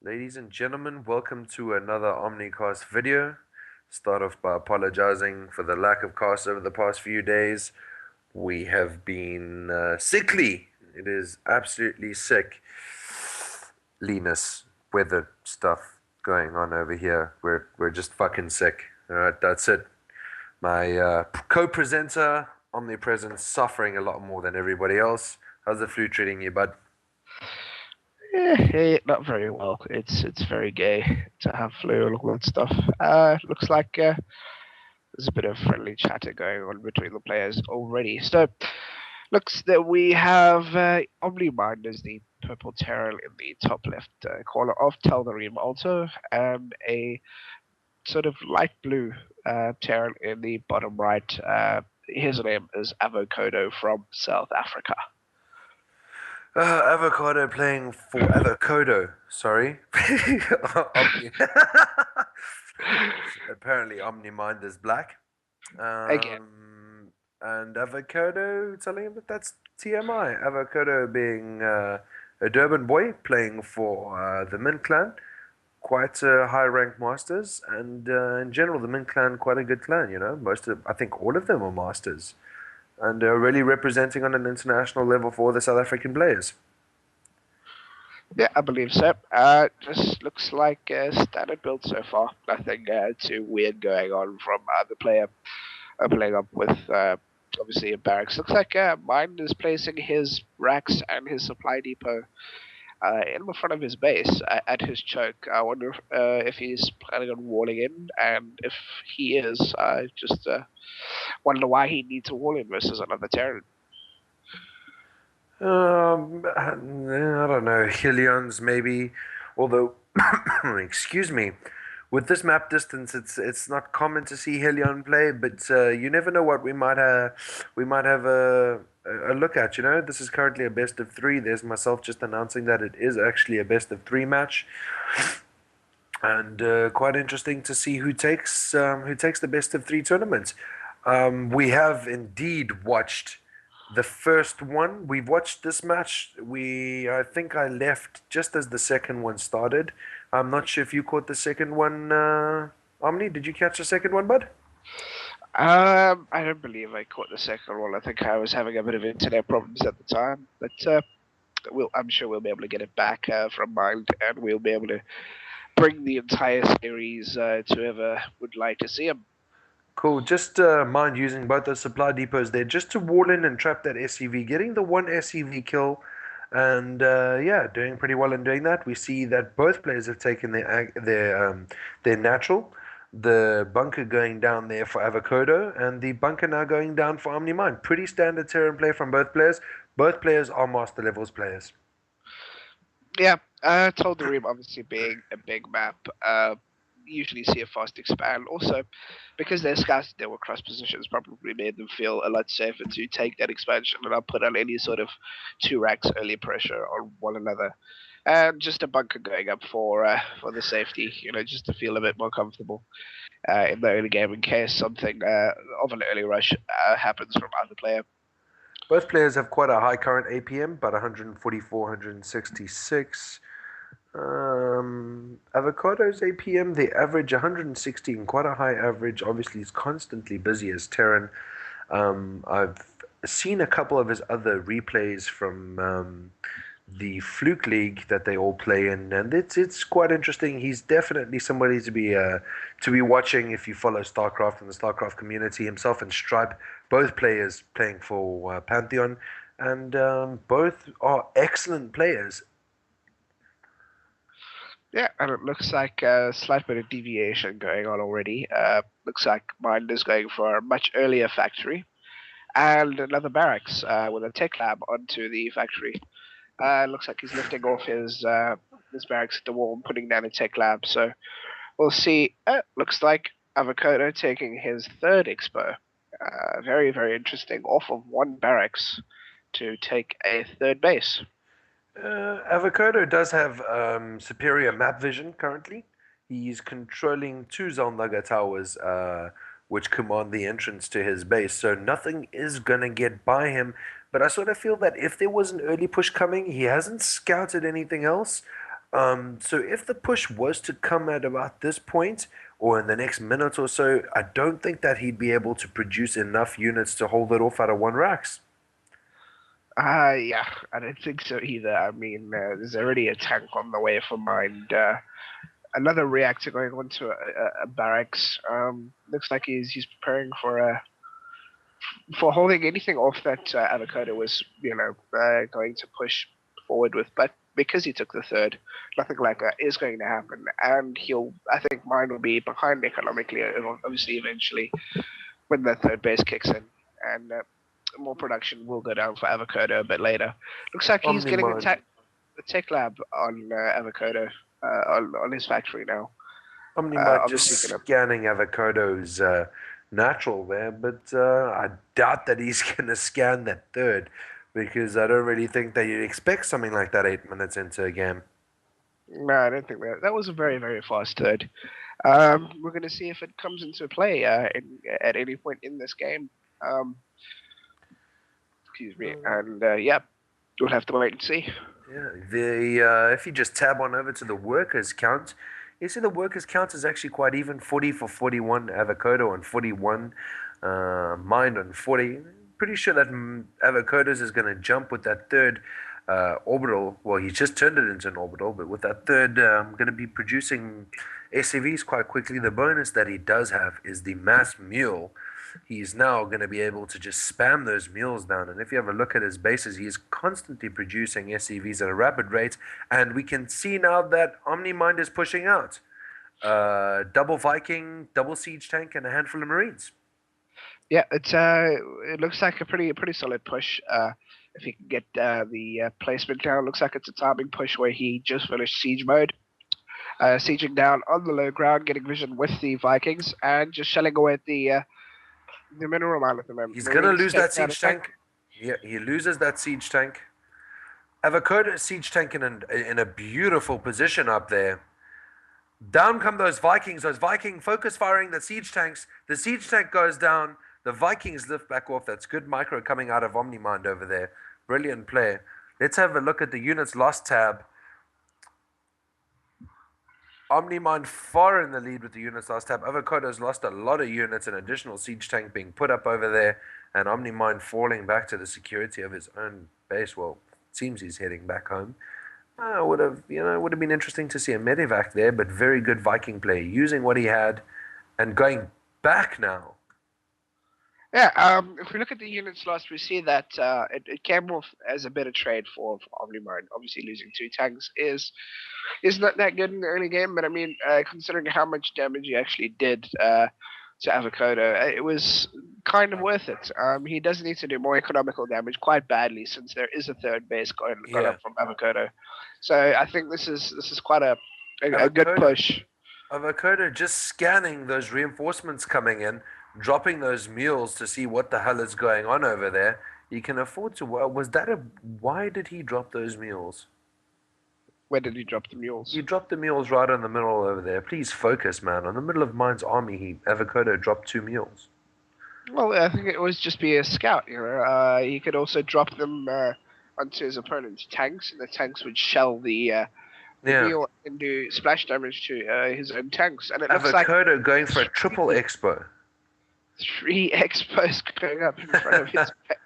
Ladies and gentlemen, welcome to another OmniCast video. Start off by apologizing for the lack of cast over the past few days. We have been sickly. It is absolutely sick. Leanness, weather stuff going on over here. We're just fucking sick. All right, that's it. My co-presenter, Omnipresent, suffering a lot more than everybody else. How's the flu treating you, bud? Not very well. It's very gay to have flu and all that stuff. Looks like there's a bit of friendly chatter going on between the players already. So looks that we have OmnIMinD as the purple terran in the top left corner of Teldarim Alto, and a sort of light blue terran in the bottom right. His name is Avokodo from South Africa. Avocado playing for Avokodo. Sorry. Omni. Apparently, OmniMinD is black. Again, And Avocado telling him that that's TMI. Avocado being a Durban boy playing for the Min clan. Quite high ranked masters. And in general, the Min clan, quite a good clan, you know. I think all of them are masters and really representing on an international level for the South African players. yeah, I believe so. Just looks like standard build so far. Nothing too weird going on from the player playing up with obviously a barracks. Looks like Mind is placing his racks and his supply depot in the front of his base at his choke. I wonder if he's planning on walling in, and if he is, just wonder why he needs to wall in versus another Terran. I don't know, Helions maybe. Although, excuse me, with this map distance, it's not common to see Helion play, but you never know what we might have a look at. You know, this is currently a best of three. There's myself just announcing that it is actually a best of three match, and quite interesting to see who takes the best of three tournament. We have indeed watched the first one. We've watched this match. I think I left just as the second one started. I'm not sure if you caught the second one, Omni. Did you catch the second one, bud? I don't believe I caught the second one. I think I was having a bit of internet problems at the time, but I'm sure we'll be able to get it back from Mind, and we'll be able to bring the entire series to whoever would like to see them. Cool. Just mind using both those supply depots there just to wall in and trap that SCV. Getting the one SCV kill, and yeah, doing pretty well in doing that. We see that both players have taken their natural. The bunker going down there for Avokodo, and the bunker now going down for OmniMinD. Pretty standard Terran play from both players. Both players are master levels players. Yeah, told the Ream obviously being a big map. Usually see a fast expand. Also, because they're scouted, they were cross positions, probably made them feel a lot safer to take that expansion and not put on any sort of two racks early pressure on one another. And just a bunker going up for the safety, just to feel a bit more comfortable in the early game in case something of an early rush happens from either player. Both players have quite a high current APM, about 144, 166. Avocado's APM, the average 116, quite a high average. Obviously, he's constantly busy as Terran. I've seen a couple of his other replays from the Fluke League that they all play in, and it's quite interesting. He's definitely somebody to be watching if you follow StarCraft and the StarCraft community. Himself and Stripe, both players playing for Pantheon, and both are excellent players. Yeah, and it looks like a slight bit of deviation going on already. Looks like Mind is going for a much earlier factory and another barracks with a tech lab onto the factory. Looks like he's lifting off his barracks at the wall and putting down a tech lab. So we'll see. Looks like Avokodo taking his third expo. Very, very interesting. Off of one barracks to take a third base. Avokodo does have superior map vision currently. He's controlling two Zalnaga towers, which command the entrance to his base, so nothing is gonna get by him. But I sort of feel that if there was an early push coming, he hasn't scouted anything else. So if the push was to come at about this point or in the next minute or so, I don't think that he'd be able to produce enough units to hold it off out of one racks. Yeah, I don't think so either. I mean, there's already a tank on the way for Mind. Another reactor going onto a barracks. Looks like he's preparing for holding anything off that Avokodo was, going to push forward with. But because he took the third, nothing like that is going to happen. And I think Mine will be behind economically, obviously, eventually, when the third base kicks in. And more production will go down for Avokodo a bit later. Looks like he's getting OmnIMinD. a tech lab on Avokodo, on his factory now. OmnIMinD just Obviously, going to. scanning Avocado's natural there, but I doubt that he's going to scan that third because I don't really think that you'd expect something like that 8 minutes into a game. No, I don't think that. That was a very, very fast third. We're going to see if it comes into play at any point in this game. Excuse me. And yeah, we'll have to wait and see. Yeah, if you just tab on over to the workers count, you see the workers count is actually quite even. 40 for 41 Avokodo and 41 Mind on 40. Pretty sure that Avokados is going to jump with that third orbital. Well, he's just turned it into an orbital, but with that third, going to be producing SCVs quite quickly. The bonus that he does have is the mass mule. He's now going to be able to just spam those mules down. And if you have a look at his bases, he is constantly producing SCVs at a rapid rate. And we can see now that OmnIMinD is pushing out. Double Viking, double siege tank, and a handful of Marines. Yeah, it looks like a pretty solid push. If he can get the placement down, looks like it's a timing push where he just finished siege mode. Sieging down on the low ground, getting vision with the Vikings, and just shelling away at the mineral mine at the moment. He's going to lose that siege tank. Yeah, he loses that siege tank. Avokodo siege tank in a beautiful position up there. Down come those Vikings. Those Viking focus firing the siege tanks. The siege tank goes down. The Vikings lift back off. That's good micro coming out of OmnIMinD over there. Brilliant play. Let's have a look at the units lost tab. OmnIMinD far in the lead with the units lost tab. Avokodo's lost a lot of units, an additional siege tank being put up over there, and OmnIMinD falling back to the security of his own base. Well, it seems he's heading back home. Would have been interesting to see a medevac there, but very good Viking play, using what he had and going back now. Yeah, if we look at the units lost, we see that it came off as a better trade for OmnIMinD. Obviously, losing 2 tanks is not that good in the early game, but I mean, considering how much damage he actually did to Avokodo, it was kind of worth it. He does need to do more economical damage quite badly since there is a third base going up from Avokodo. So I think this is quite a good push. Avokodo just scanning those reinforcements coming in, dropping those mules to see what the hell is going on over there. He can afford to. Why did he drop those mules? Where did he drop the mules? He dropped the mules right in the middle over there. Please focus, man. On the middle of Mind's army, Avokodo dropped 2 mules. Well, I think it was just be a scout. He could also drop them onto his opponent's tanks, and the tanks would shell the mule and do splash damage to his own tanks. And it looks like Avokodo going for a triple expo. 3 expos going up in front of his face.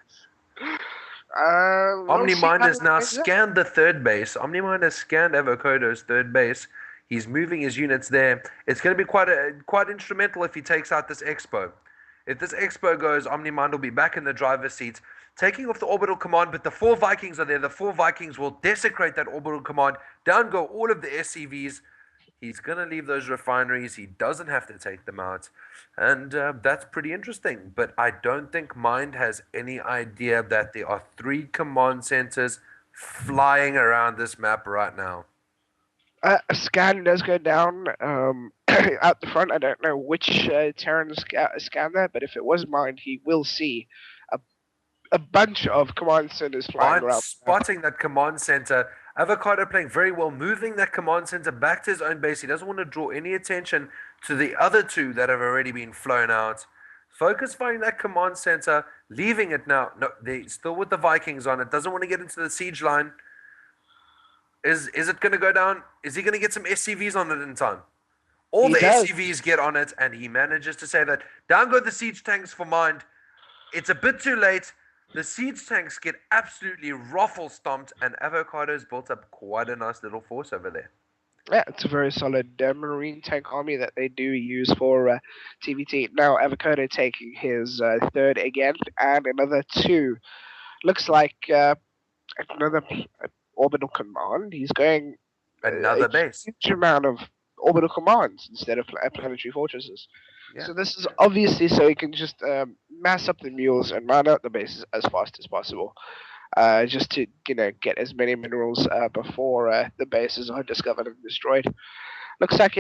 OmnIMinD has now scanned the third base. OmnIMinD has scanned Avokodo's third base. He's moving his units there. It's going to be quite instrumental if he takes out this expo. If this expo goes, OmnIMinD will be back in the driver's seat, taking off the orbital command, but the 4 Vikings are there. The 4 Vikings will desecrate that orbital command. Down go all of the SCVs. He's going to leave those refineries. He doesn't have to take them out. And that's pretty interesting. But I don't think Mind has any idea that there are 3 command centers flying around this map right now. A scan does go down out the front. I don't know which Terran scanned that, but if it was Mind, he will see a bunch of command centers flying around. Spotting that command center. Avokodo playing very well, moving that command center back to his own base. He doesn't want to draw any attention to the other 2 that have already been flown out. Focus firing that command center, leaving it now. No, they're still with the Vikings on it. Doesn't want to get into the siege line. Is it going to go down? Is he going to get some SCVs on it in time? All He the does. SCVs get on it, and he manages to say that down go the siege tanks for mind. It's a bit too late. The siege tanks get absolutely ruffle stomped, and Avokado's built up quite a nice little force over there. Yeah, it's a very solid marine tank army that they do use for TvT. Now, Avokodo taking his third again, and another two. Looks like another orbital command. He's going a Another base. huge amount of orbital commands instead of planetary fortresses. Yeah. So this is obviously so he can just mass up the mules and round out the bases as fast as possible, just to get as many minerals before the bases are discovered and destroyed. Looks like